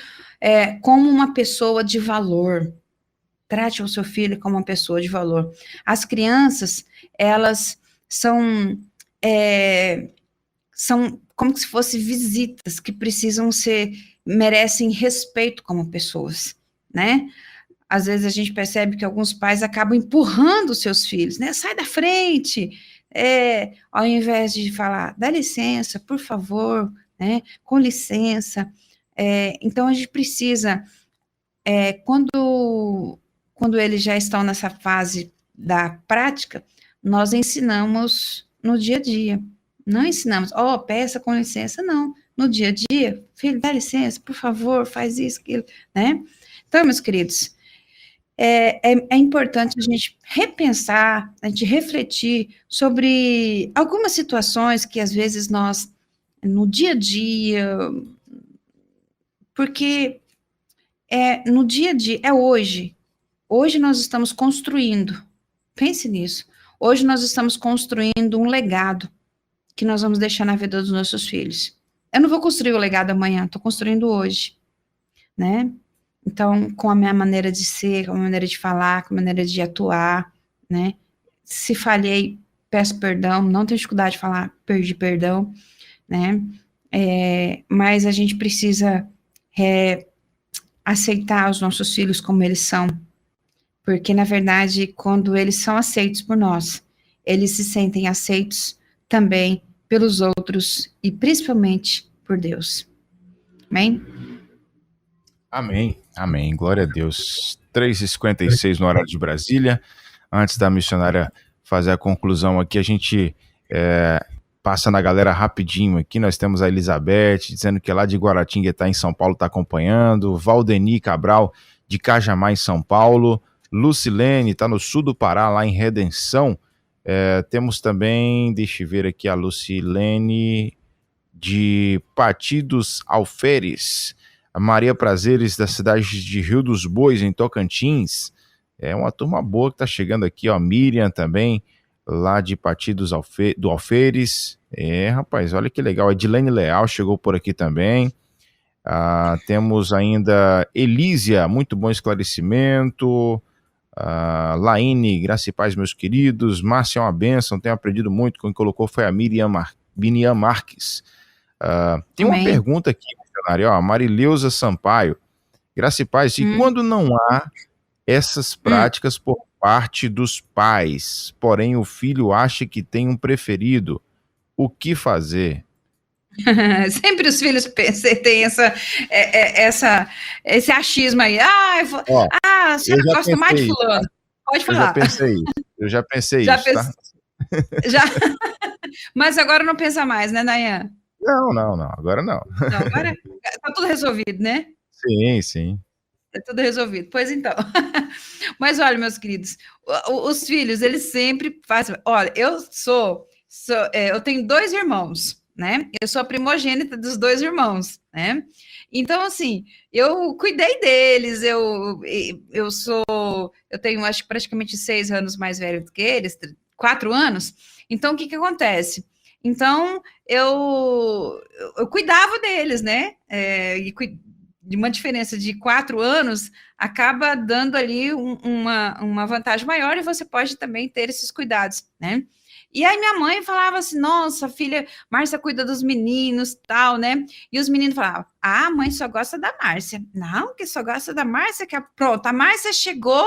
como uma pessoa de valor. Trate o seu filho como uma pessoa de valor. As crianças, elas são como se fossem visitas que merecem respeito como pessoas, né? Às vezes a gente percebe que alguns pais acabam empurrando os seus filhos, né? Sai da frente, ao invés de falar, dá licença, por favor, né? Com licença. Então a gente precisa, quando eles já estão nessa fase da prática, nós ensinamos no dia a dia. Não ensinamos, peça com licença, não. No dia a dia, filho, dá licença, por favor, faz isso, aquilo, né? Então, meus queridos, é importante a gente repensar, a gente refletir sobre algumas situações que, às vezes, nós, no dia a dia, porque no dia a dia, hoje. Hoje nós estamos construindo, pense nisso, hoje nós estamos construindo um legado que nós vamos deixar na vida dos nossos filhos. Eu não vou construir o legado amanhã, estou construindo hoje, né? Então, com a minha maneira de ser, com a minha maneira de falar, com a maneira de atuar, né? Se falhei, peço perdão, não tenho dificuldade de falar, perdi perdão, né? Mas a gente precisa aceitar os nossos filhos como eles são, porque, na verdade, quando eles são aceitos por nós, eles se sentem aceitos também pelos outros e principalmente por Deus. Amém? Amém, amém, glória a Deus. 3h56 no horário de Brasília. Antes da missionária fazer a conclusão aqui, a gente passa na galera rapidinho aqui. Nós temos a Elizabeth, dizendo que lá de Guaratinguetá, em São Paulo, está acompanhando. Valdeni Cabral, de Cajamar, em São Paulo. Lucilene, está no sul do Pará, lá em Redenção. Temos também, deixa eu ver aqui, a Lucilene, de Partidos Alferes. A Maria Prazeres, da cidade de Rio dos Bois, em Tocantins. É uma turma boa que está chegando aqui, ó. Miriam também, lá de Partidos do Alferes. Rapaz, olha que legal. A Edilene Leal chegou por aqui também. Temos ainda Elísia, muito bom esclarecimento. Laine, graça e paz, meus queridos. Márcia é uma bênção, tenho aprendido muito. Quem colocou foi a Miriam Marques. Tem uma pergunta aqui, missionário, a Marileuza Sampaio. Graça e paz, e quando não há essas práticas por parte dos pais, porém o filho acha que tem um preferido, o que fazer? Sempre os filhos têm esse achismo aí. A senhora gosta mais de fulano. Pode falar. Eu já pensei isso, tá? Mas agora não pensa mais, né, Nayan? Não, agora não. Agora tá tudo resolvido, né? Sim. Tá tudo resolvido. Pois então. Mas olha, meus queridos, os filhos, eles sempre fazem... Olha, eu tenho 2 irmãos, né? Eu sou a primogênita dos 2 irmãos, né? Então, assim, eu cuidei deles, eu tenho, acho que praticamente 6 anos mais velho do que eles, 4 anos. Então, o que acontece? Então, eu cuidava deles, né? De uma diferença de 4 anos, acaba dando ali uma vantagem maior e você pode também ter esses cuidados, né? E aí minha mãe falava assim, nossa, filha, Márcia cuida dos meninos, tal, né? E os meninos falavam, a mãe só gosta da Márcia. Não, que só gosta da Márcia, que pronto, a Márcia chegou,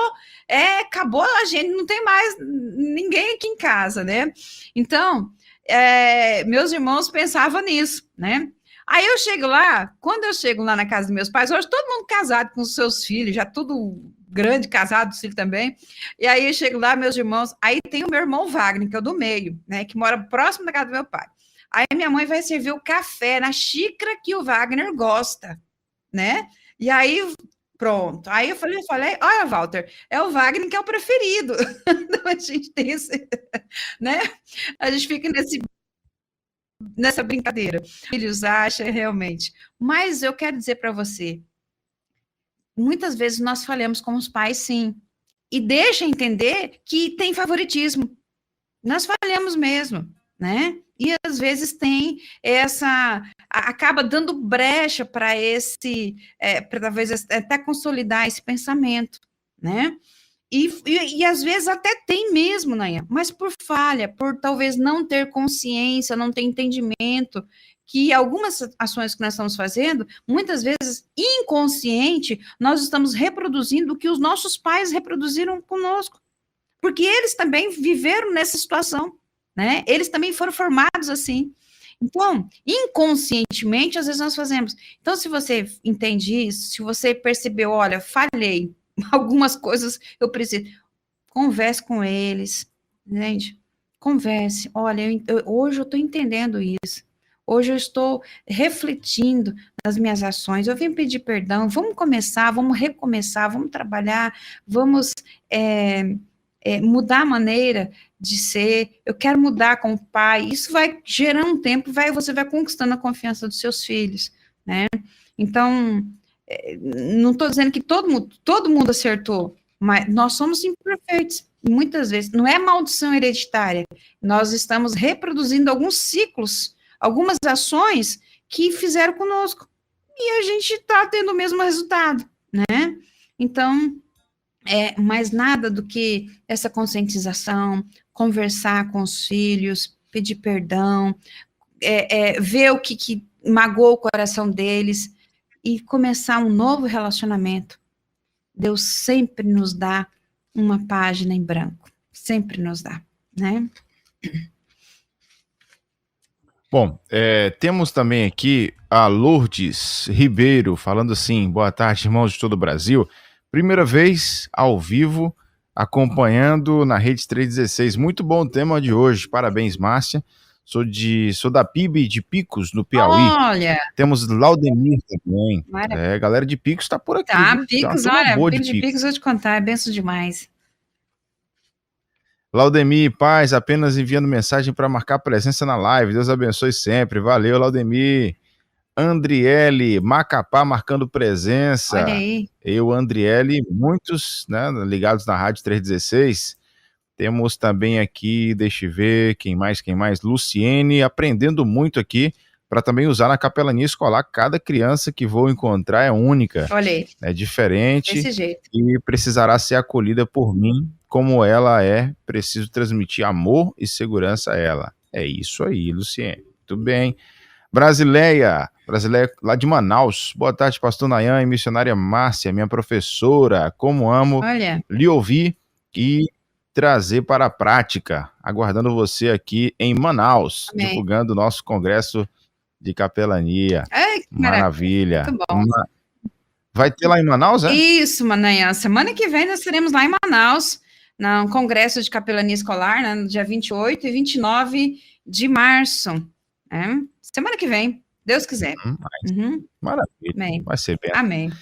acabou, a gente não tem mais ninguém aqui em casa, né? Então, meus irmãos pensavam nisso, né? Aí eu chego lá, quando eu chego lá na casa dos meus pais, hoje todo mundo casado com os seus filhos, já tudo grande, casado, os filhos também. E aí eu chego lá, meus irmãos, aí tem o meu irmão Wagner, que é o do meio, né, que mora próximo da casa do meu pai. Aí minha mãe vai servir o café na xícara que o Wagner gosta, né? E aí, pronto. Aí eu falei, olha, Walter, é o Wagner que é o preferido. Então a gente tem esse, né? A gente fica nessa brincadeira. Filhos acham realmente. Mas eu quero dizer para você, muitas vezes nós falhamos com os pais, sim. E deixa entender que tem favoritismo. Nós falhamos mesmo, né? E às vezes tem acaba dando brecha para para talvez até consolidar esse pensamento, né? E às vezes até tem mesmo, Nayan, mas por falha, por talvez não ter consciência, não ter entendimento, que algumas ações que nós estamos fazendo, muitas vezes inconsciente, nós estamos reproduzindo o que os nossos pais reproduziram conosco, porque eles também viveram nessa situação, né? Eles também foram formados assim. Então, inconscientemente, às vezes nós fazemos. Então, se você entende isso, se você percebeu, olha, falhei, algumas coisas eu preciso. Converse com eles, entende? Converse. Olha, hoje eu estou entendendo isso. Hoje eu estou refletindo nas minhas ações. Eu vim pedir perdão. Vamos começar, vamos recomeçar, vamos trabalhar, vamos mudar a maneira de ser. Eu quero mudar com o pai. Isso vai gerar um tempo, você vai conquistando a confiança dos seus filhos, né? Então, não estou dizendo que todo mundo acertou, mas nós somos imperfeitos. Muitas vezes, não é maldição hereditária, nós estamos reproduzindo alguns ciclos, algumas ações que fizeram conosco, e a gente está tendo o mesmo resultado, né? Então, mais nada do que essa conscientização, conversar com os filhos, pedir perdão, ver o que magoou o coração deles, e começar um novo relacionamento. Deus sempre nos dá uma página em branco. Sempre nos dá, né? Bom, temos também aqui a Lourdes Ribeiro falando assim, boa tarde, irmãos de todo o Brasil. Primeira vez ao vivo, acompanhando na Rede 316. Muito bom o tema de hoje. Parabéns, Márcia. Sou da PIB de Picos, no Piauí. Olha! Temos Laudemir também. Galera de Picos está por aqui. Tá, Picos, olha, PIB de Picos, vou te contar, é benção demais. Laudemir, paz, apenas enviando mensagem para marcar presença na live. Deus abençoe sempre. Valeu, Laudemir. Andriele, Macapá, marcando presença. Olha aí. Eu, Andriele, muitos, né, ligados na Rádio 316. Temos também aqui, deixa eu ver, quem mais? Luciene, aprendendo muito aqui, para também usar na capelania escolar. Cada criança que vou encontrar é única. Olha aí. É diferente. Desse jeito. E precisará ser acolhida por mim, como ela é. Preciso transmitir amor e segurança a ela. É isso aí, Luciene. Muito bem. Brasileia lá de Manaus. Boa tarde, pastor Nayan e missionária Márcia, minha professora. Como amo lhe ouvir e trazer para a prática. Aguardando você aqui em Manaus, divulgando o nosso congresso de capelania. Ai, maravilha. Muito bom. Vai ter lá em Manaus, é? Isso, Mananhã. Semana que vem nós estaremos lá em Manaus, no congresso de capelania escolar, né, no dia 28 e 29 de março. Semana que vem, Deus quiser. Maravilha. Amém. Vai ser bem. Amém.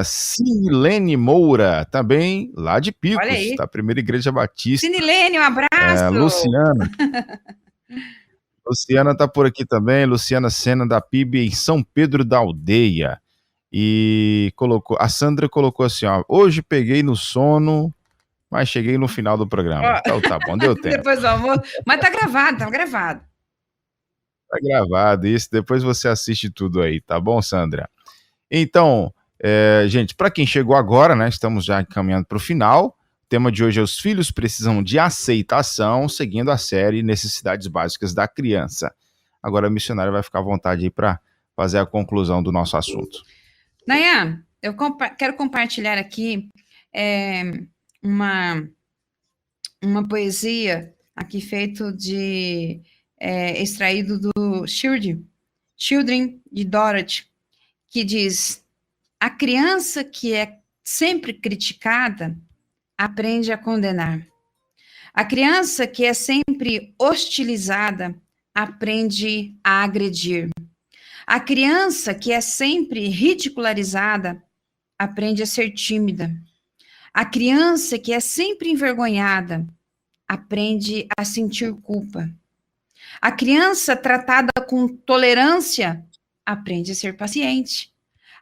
Sinilene Moura, também lá de Picos, da Primeira Igreja Batista. Sinilene, um abraço. Luciana tá por aqui também, Luciana Sena da PIB em São Pedro da Aldeia. E a Sandra colocou assim, ó, hoje peguei no sono, mas cheguei no final do programa. Então tá bom, deu tempo. Depois do almoço, mas tá gravado. Tá gravado isso, depois você assiste tudo aí, tá bom, Sandra? Então, gente, para quem chegou agora, né, estamos já caminhando para o final. O tema de hoje é: os filhos precisam de aceitação, seguindo a série Necessidades Básicas da Criança. Agora a missionária vai ficar à vontade aí para fazer a conclusão do nosso assunto. Nayan, eu quero compartilhar aqui uma poesia aqui feito extraído do Children de Dorothy, que diz: a criança que é sempre criticada aprende a condenar. A criança que é sempre hostilizada aprende a agredir. A criança que é sempre ridicularizada aprende a ser tímida. A criança que é sempre envergonhada aprende a sentir culpa. A criança tratada com tolerância aprende a ser paciente.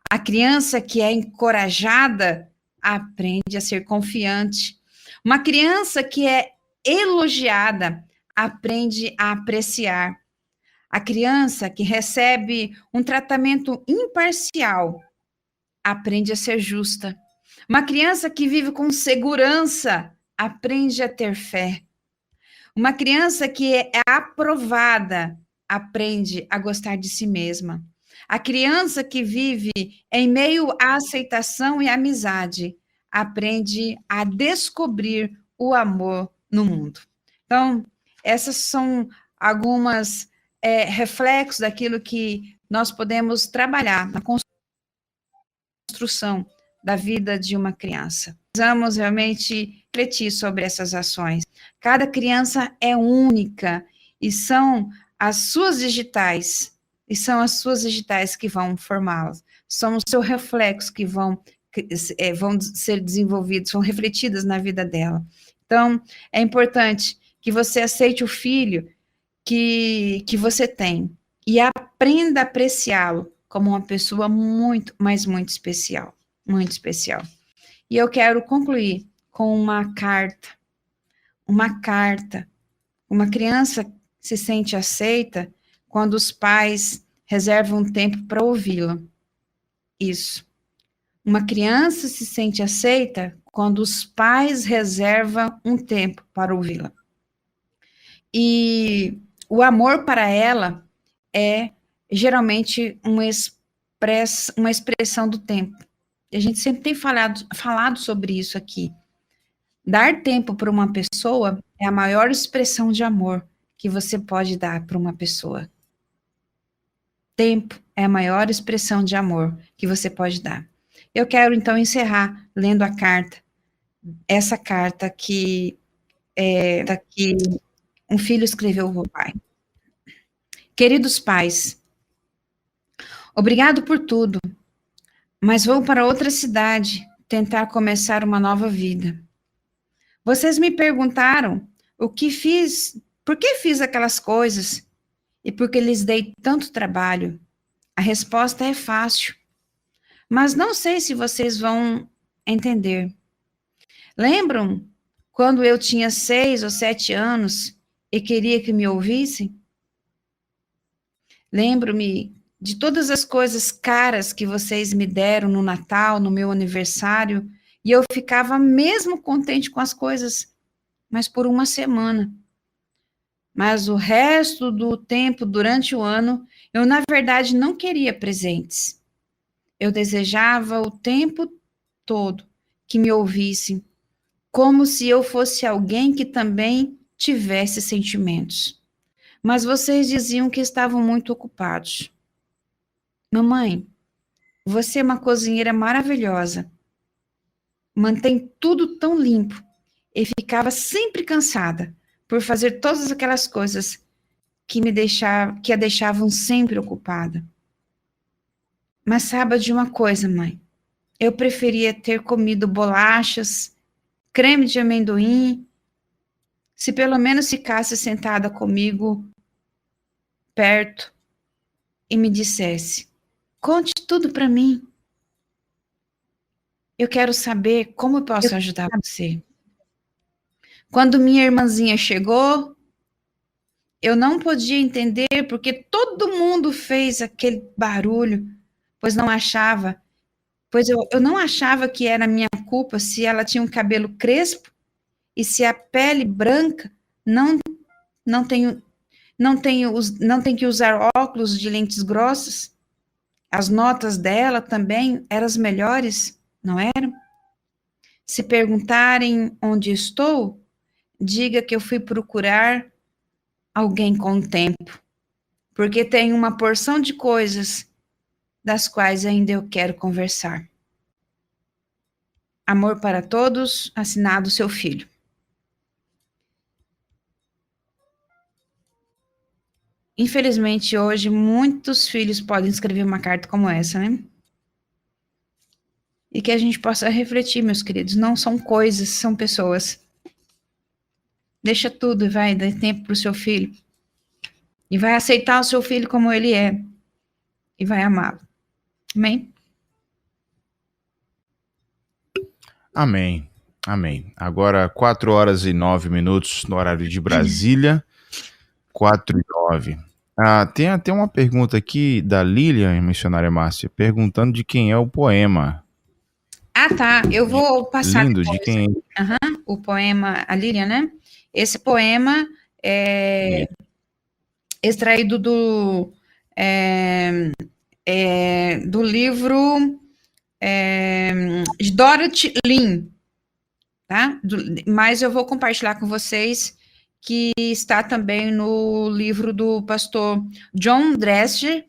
A criança que é encorajada aprende a ser confiante. Uma criança que é elogiada aprende a apreciar. A criança que recebe um tratamento imparcial aprende a ser justa. Uma criança que vive com segurança aprende a ter fé. Uma criança que é aprovada aprende a gostar de si mesma. A criança que vive em meio à aceitação e amizade aprende a descobrir o amor no mundo. Então, essas são algumas reflexos daquilo que nós podemos trabalhar na construção da vida de uma criança. Precisamos realmente refletir sobre essas ações. Cada criança é única e são as suas digitais que vão formá-las. São os seus reflexos que vão ser desenvolvidos, são refletidas na vida dela. Então, é importante que você aceite o filho que você tem e aprenda a apreciá-lo como uma pessoa muito, mas muito especial. Muito especial. E eu quero concluir com uma carta. Uma carta. Uma criança se sente aceita quando os pais reservam tempo para ouvi-la. Isso. Uma criança se sente aceita quando os pais reservam um tempo para ouvi-la. E o amor para ela é geralmente uma expressão do tempo. A gente sempre tem falado sobre isso aqui. Dar tempo para uma pessoa é a maior expressão de amor que você pode dar para uma pessoa. Tempo é a maior expressão de amor que você pode dar. Eu quero, então, encerrar lendo a carta, essa carta que um filho escreveu ao pai. Queridos pais, obrigado por tudo, mas vou para outra cidade tentar começar uma nova vida. Vocês me perguntaram por que fiz aquelas coisas e por que lhes dei tanto trabalho. A resposta é fácil, mas não sei se vocês vão entender. Lembram quando eu tinha 6 ou 7 anos e queria que me ouvissem? Lembro-me de todas as coisas caras que vocês me deram no Natal, no meu aniversário, e eu ficava mesmo contente com as coisas, mas por uma semana. Mas o resto do tempo, durante o ano, eu, na verdade, não queria presentes. Eu desejava o tempo todo que me ouvissem, como se eu fosse alguém que também tivesse sentimentos. Mas vocês diziam que estavam muito ocupados. Mamãe, você é uma cozinheira maravilhosa. Mantém tudo tão limpo e ficava sempre cansada por fazer todas aquelas coisas que a deixavam sempre ocupada. Mas saiba de uma coisa, mãe. Eu preferia ter comido bolachas, creme de amendoim, se pelo menos ficasse sentada comigo perto e me dissesse: conte tudo para mim. Eu quero saber como eu posso ajudar você. Quando minha irmãzinha chegou, Eu não podia entender porque todo mundo fez aquele barulho, pois eu não achava que era minha culpa se ela tinha um cabelo crespo e se a pele branca não tem que usar óculos de lentes grossas. As notas dela também eram as melhores, não eram? Se perguntarem onde estou, diga que eu fui procurar alguém com tempo, porque tem uma porção de coisas das quais ainda eu quero conversar. Amor para todos, assinado seu filho. Infelizmente, hoje, muitos filhos podem escrever uma carta como essa, né? E que a gente possa refletir, meus queridos, não são coisas, são pessoas. Deixa tudo e vai dar tempo para o seu filho. E vai aceitar o seu filho como ele é. E vai amá-lo. Amém? Amém. Amém. Agora, 4h09 no horário de Brasília. 4h09. Tem até uma pergunta aqui da Lilian, missionária Márcia, perguntando de quem é o poema. Tá. Eu vou passar. Lindo, de quem é? O poema, a Lilian, né? Esse poema é extraído do livro de Dorothy Lynn, tá? Mas eu vou compartilhar com vocês que está também no livro do pastor John Drescher,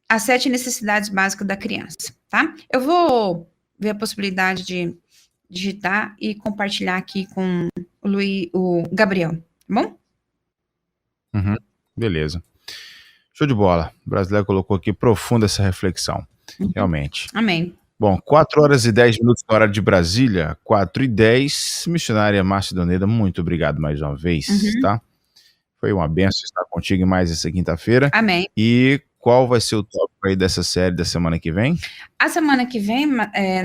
As 7 Necessidades Básicas da Criança, tá? Eu vou ver a possibilidade de digitar e compartilhar aqui com o Gabriel, tá bom? Beleza. Show de bola. O brasileiro colocou aqui profunda essa reflexão, realmente. Amém. Bom, 4h10 no horário de Brasília, 4h10. Missionária Márcia Doneda, muito obrigado mais uma vez, tá? Foi uma benção estar contigo mais essa quinta-feira. Amém. E qual vai ser o tópico aí dessa série da semana que vem? A semana que vem,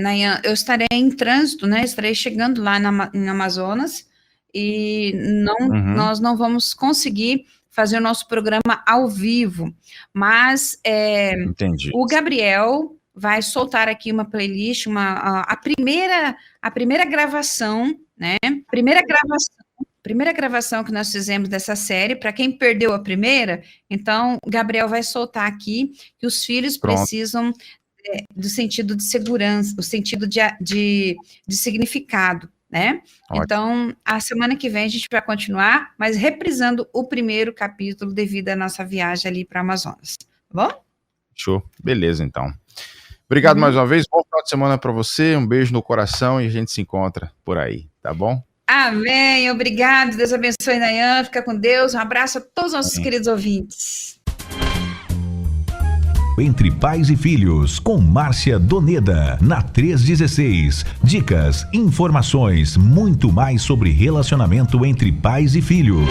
Nayan, eu estarei em trânsito, né? Estarei chegando lá no Amazonas e nós não vamos conseguir fazer o nosso programa ao vivo, mas Entendi. O Gabriel vai soltar aqui uma playlist, a primeira gravação, né? Primeira gravação que nós fizemos dessa série. Para quem perdeu a primeira, então o Gabriel vai soltar aqui que os filhos precisam do sentido de segurança, o sentido de significado, né? Ótimo. Então, a semana que vem a gente vai continuar, mas reprisando o primeiro capítulo devido à nossa viagem ali para Amazonas, tá bom? Show, beleza então. Obrigado mais uma vez, bom final de semana para você, um beijo no coração e a gente se encontra por aí, tá bom? Amém, obrigado, Deus abençoe, Nayan, fica com Deus, um abraço a todos os nossos queridos ouvintes. Entre Pais e Filhos, com Márcia Doneda, na 316. Dicas, informações, muito mais sobre relacionamento entre pais e filhos.